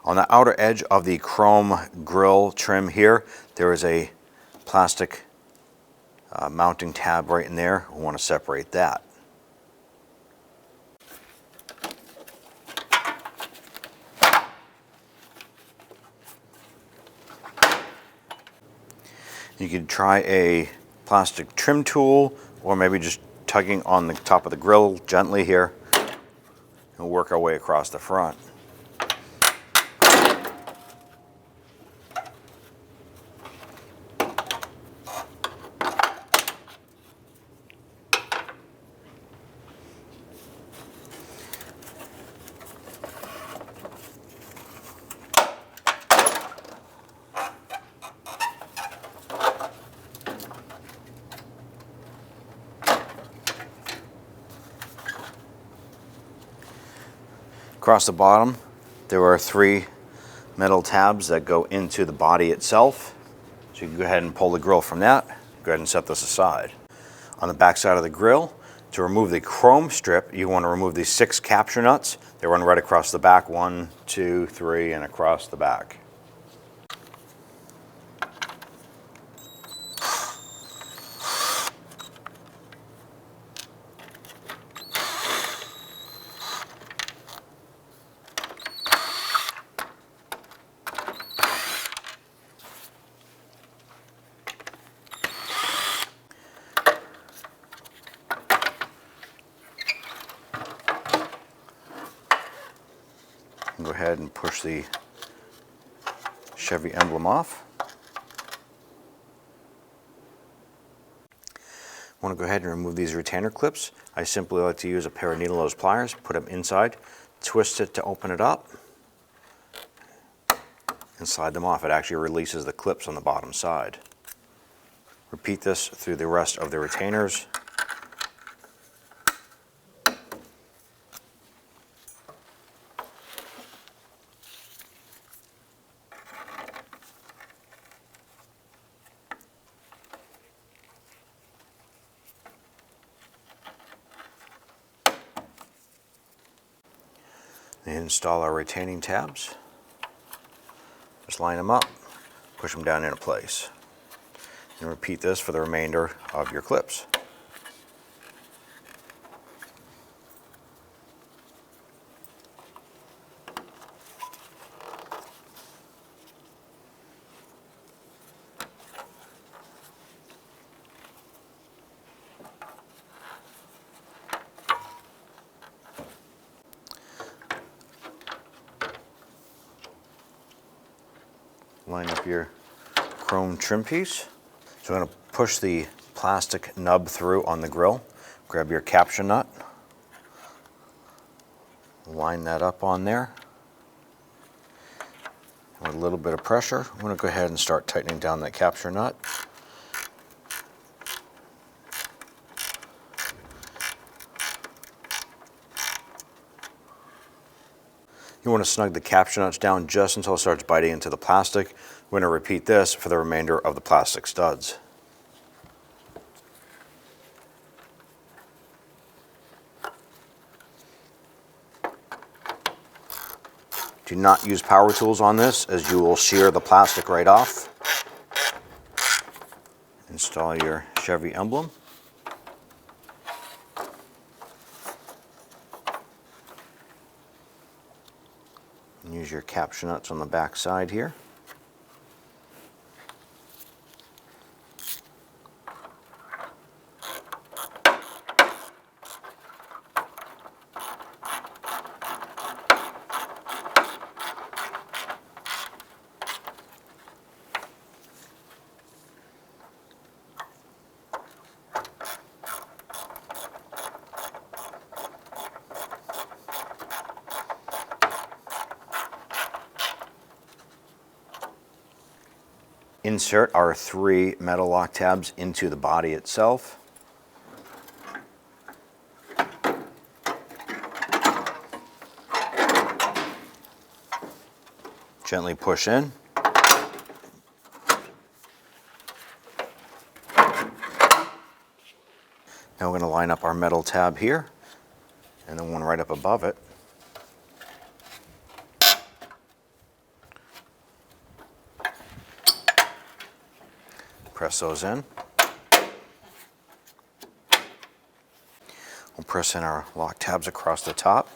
On the outer edge of the chrome grill trim here, there is a plastic mounting tab right in there. We want to separate that. You could try a plastic trim tool, or maybe just tugging on the top of the grill gently here, and work our way across the front. Across the bottom, there are 3 metal tabs that go into the body itself. So you can go ahead and pull the grill from that. Go ahead and set this aside. On the back side of the grill, to remove the chrome strip, you want to remove these 6 capture nuts. They run right across the back, 1, 2, 3, and across the back. Go ahead and push the Chevy emblem off. I want to go ahead and remove these retainer clips. I simply like to use a pair of needle nose pliers, put them inside, twist it to open it up, and slide them off. It actually releases the clips on the bottom side. Repeat this through the rest of the retainers. And install our retaining tabs. Just line them up, push them down into place. And repeat this for the remainder of your clips. Line up your chrome trim piece. So I'm going to push the plastic nub through on the grill. Grab your capture nut. Line that up on there. With a little bit of pressure, I'm going to go ahead and start tightening down that capture nut. You want to snug the capture nuts down just until it starts biting into the plastic. We're going to repeat this for the remainder of the plastic studs. Do not use power tools on this, as you will shear the plastic right off. Install your Chevy emblem. Use your capture nuts on the back side here. Insert our 3 metal lock tabs into the body itself. Gently push in. Now we're going to line up our metal tab here, and then one right up above it. Press those in. We'll press in our lock tabs across the top.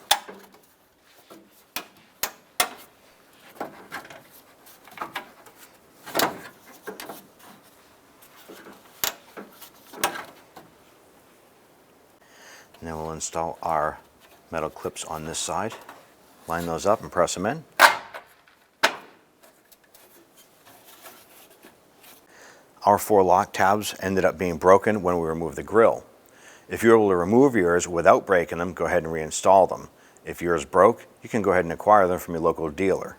And then we'll install our metal clips on this side. Line those up and press them in. Our 4 lock tabs ended up being broken when we removed the grill. If you're able to remove yours without breaking them, go ahead and reinstall them. If yours broke, you can go ahead and acquire them from your local dealer.